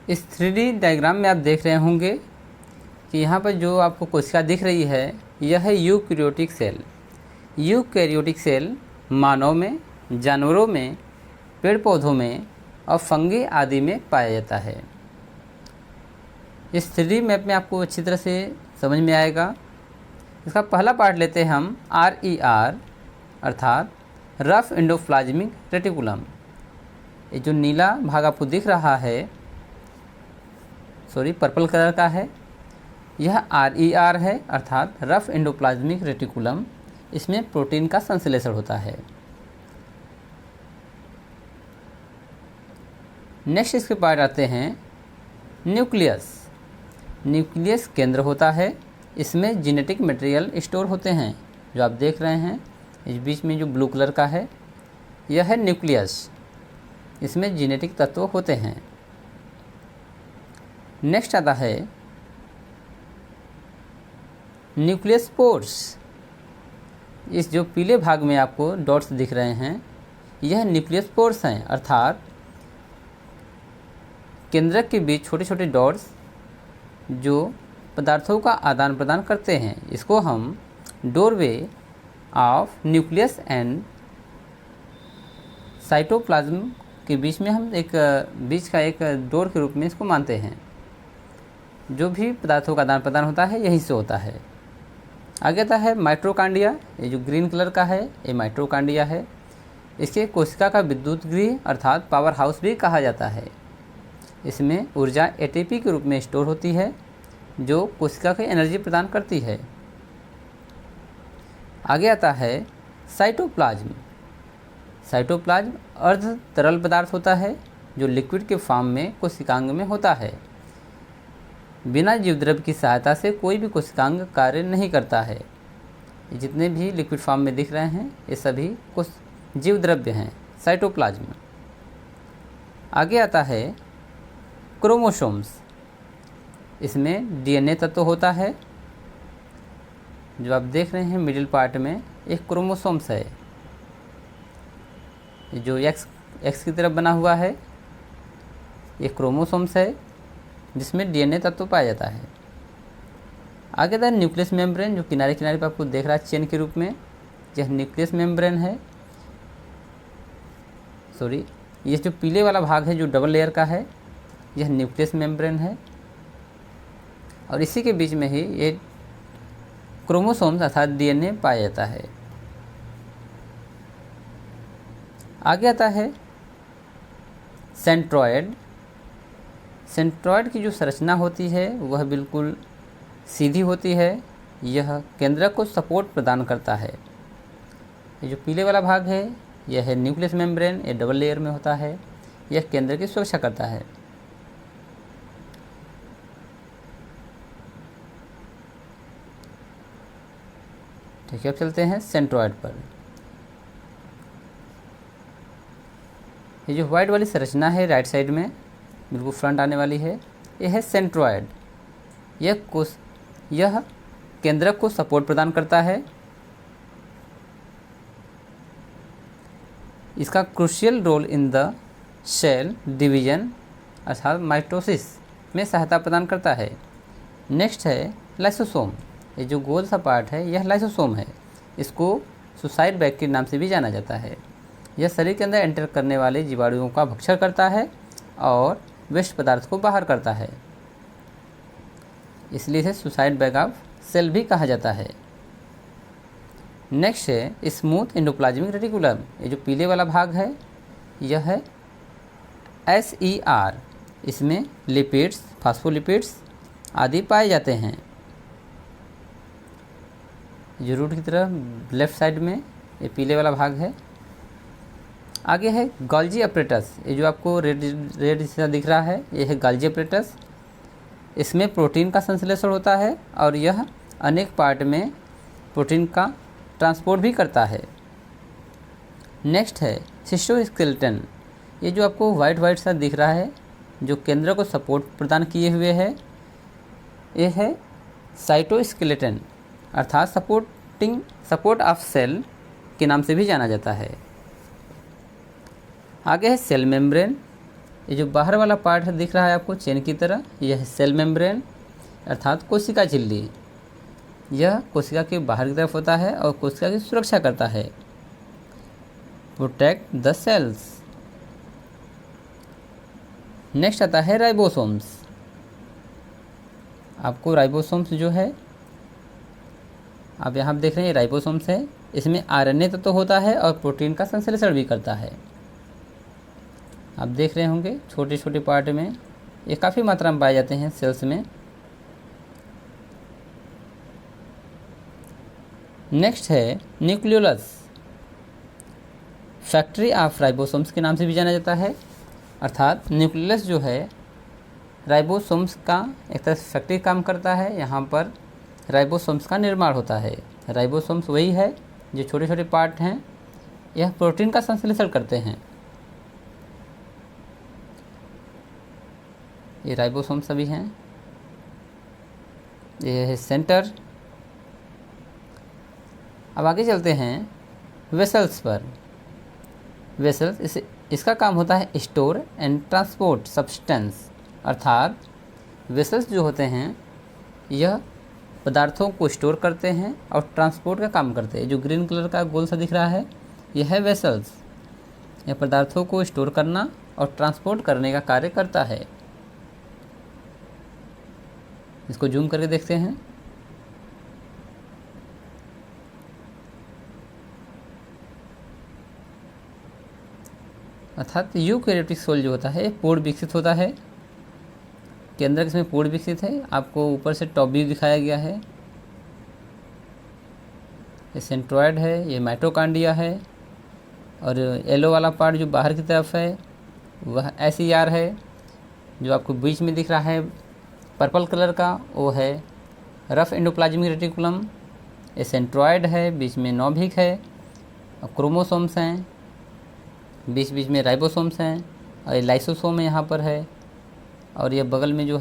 इस 3D diagram में आप देख रहे होंगे कि यहाँ पर जो आपको कोशिका दिख रही है यह है यूकैरियोटिक सेल। यूकैरियोटिक सेल मानव में, जानवरों में, पेड़ पौधों में और फंगी आदि में पाया जाता है। इस 3D मैप में आपको अच्छी तरह से समझ में आएगा। इसका पहला पार्ट लेते हैं हम RER अर्थात रफ एंडोप्लाज्मिक रेटिकुलम। ये जो नीला भाग आपको दिख रहा है, पर्पल कलर का है, यह RER है अर्थात रफ एंडोप्लाज्मिक रेटिकुलम। इसमें प्रोटीन का संश्लेषण होता है। नेक्स्ट इसके पार्ट आते हैं न्यूक्लियस। न्यूक्लियस केंद्र होता है। इसमें जेनेटिक मटेरियल स्टोर होते हैं। जो आप देख रहे हैं इस बीच में जो ब्लू कलर का है यह है न्यूक्लियस। इसमें जेनेटिक तत्व होते हैं। नेक्स्ट आता है न्यूक्लियस पोर्स। इस जो पीले भाग में आपको डॉट्स दिख रहे हैं यह न्यूक्लियस पोर्स हैं अर्थात केंद्रक के बीच छोटे छोटे डॉट्स जो पदार्थों का आदान प्रदान करते हैं। इसको हम doorway of nucleus and cytoplasm के बीच में हम बीच का एक डोर के रूप में इसको मानते हैं। जो भी पदार्थों का आदान प्रदान होता है यहीं से होता है। आगे आता है माइटोकॉन्ड्रिया। ये जो ग्रीन कलर का है ये माइटोकॉन्ड्रिया है। इसके कोशिका का विद्युत गृह अर्थात पावर हाउस भी कहा जाता है। इसमें ऊर्जा ATP के रूप में स्टोर होती है जो कोशिका को एनर्जी प्रदान करती है। आगे आता है साइटोप्लाज्म। साइटोप्लाज्म अर्ध तरल पदार्थ होता है जो लिक्विड के फॉर्म में कोशिकांग में होता है। बिना जीवद्रव्य की सहायता से कोई भी कोशिकांग कार्य नहीं करता है। जितने भी लिक्विड फॉर्म में दिख रहे हैं ये सभी कुछ जीवद्रव्य हैं, साइटोप्लाज्म। आगे आता है क्रोमोसोम्स। इसमें DNA तत्व होता है। जो आप देख रहे हैं मिडिल पार्ट में एक क्रोमोसोम्स है जो X की तरफ बना हुआ है। ये क्रोमोसोम्स है जिसमें DNA तत्व पाया जाता है। आगे था न्यूक्लियस मेम्ब्रेन जो किनारे किनारे पर आपको देख रहा है चेन के रूप में, यह न्यूक्लियस मेम्ब्रेन है। ये जो पीले वाला भाग है जो डबल लेयर का है यह न्यूक्लियस मेम्ब्रेन है और इसी के बीच में ही ये क्रोमोसोम्स अर्थात DNA पाया जाता है। आगे आता है सेंट्रॉयड। सेंट्रॉयड की जो संरचना होती है वह बिल्कुल सीधी होती है। यह केंद्रक को सपोर्ट प्रदान करता है। ये जो पीले वाला भाग है यह है न्यूक्लियस मेम्ब्रेन। ये डबल लेयर में होता है। यह केंद्र की सुरक्षा करता है। ठीक है, अब चलते हैं सेंट्रॉयड पर। ये जो व्हाइट वाली संरचना है राइट साइड में बिल्कुल फ्रंट आने वाली है यह है सेंट्रॉयड। यह केंद्रक को सपोर्ट प्रदान करता है। इसका crucial role in the cell division अर्थात माइटोसिस में सहायता प्रदान करता है। नेक्स्ट है लाइसोसोम। ये जो गोल सा पार्ट है यह लाइसोसोम है। इसको सुसाइड बैग के नाम से भी जाना जाता है। यह शरीर के अंदर एंटर करने वाले जीवाणुओं का भक्षण करता है और वेस्ट पदार्थ को बाहर करता है। इसलिए इसे सुसाइड बैग ऑफ सेल भी कहा जाता है। नेक्स्ट है स्मूथ एंडोप्लाज्मिक रेटिकुलम। ये जो पीले वाला भाग है यह है SER। इसमें लिपिड्स, फास्फोलिपिड्स आदि पाए जाते हैं। जो रूट की तरफ लेफ्ट साइड में ये पीले वाला भाग है। आगे है गोल्जी अपरेटस। ये जो आपको रेड हिस्सा दिख रहा है ये है गोल्जी अपरेटस। इसमें प्रोटीन का संश्लेषण होता है और यह अनेक पार्ट में प्रोटीन का ट्रांसपोर्ट भी करता है। नेक्स्ट है सिस्टोस्केलेटन। ये जो आपको वाइट सा दिख रहा है जो केंद्र को सपोर्ट प्रदान किए हुए है ये है साइटोस्केलेटन अर्थात सपोर्ट ऑफ सेल के नाम से भी जाना जाता है। आगे है सेल मेम्ब्रेन। ये जो बाहर वाला पार्ट है दिख रहा है आपको चेन की तरह, यह है सेल मेम्ब्रेन अर्थात कोशिका झिल्ली। यह कोशिका के बाहर की तरफ होता है और कोशिका की सुरक्षा करता है, प्रोटेक्ट द सेल्स। नेक्स्ट आता है राइबोसोम्स। आपको राइबोसोम्स जो है आप यहाँ देख रहे हैं राइबोसोम्स है, इसमें आरएनए तत्व होता है और प्रोटीन का संश्लेषण भी करता है। आप देख रहे होंगे छोटे छोटे पार्ट में ये काफ़ी मात्रा में पाए जाते हैं सेल्स में। नेक्स्ट है न्यूक्लियोलस, फैक्ट्री ऑफ राइबोसोम्स के नाम से भी जाना जाता है, अर्थात न्यूक्लियस जो है राइबोसोम्स का एक तरह से फैक्ट्री काम करता है। यहाँ पर राइबोसोम्स का निर्माण होता है। राइबोसोम्स वही है जो छोटे छोटे पार्ट हैं, यह प्रोटीन का संश्लेषण करते हैं। ये राइबोसोम्स सभी हैं। ये है सेंटर। अब आगे चलते हैं वेसल्स पर। वेसल्स इसका काम होता है स्टोर एंड ट्रांसपोर्ट सब्सटेंस, अर्थात वेसल्स जो होते हैं यह पदार्थों को स्टोर करते हैं और ट्रांसपोर्ट का काम करते हैं। जो ग्रीन कलर का गोल सा दिख रहा है यह है वेसल्स। यह पदार्थों को स्टोर करना और ट्रांसपोर्ट करने का कार्य करता है। इसको जूम करके देखते हैं। अर्थात यूकैरियोटिक सेल जो होता है पोड विकसित होता है, के अंदर इसमें पोड विकसित है। आपको ऊपर से टॉप व्यू दिखाया गया है। ये सेंट्रॉयड है, ये माइटोकॉन्ड्रिया है और येलो वाला पार्ट जो बाहर की तरफ है वह SER है। जो आपको बीच में दिख रहा है पर्पल कलर का वो है रफ एंडोप्लाज्मिक रेटिकुलम। ये सेंट्रॉयड है, बीच में नोभिक है और क्रोमोसोम्स हैं, बीच बीच में राइबोसोम्स हैं और ये लाइसोसोम यहाँ पर है और ये बगल में जो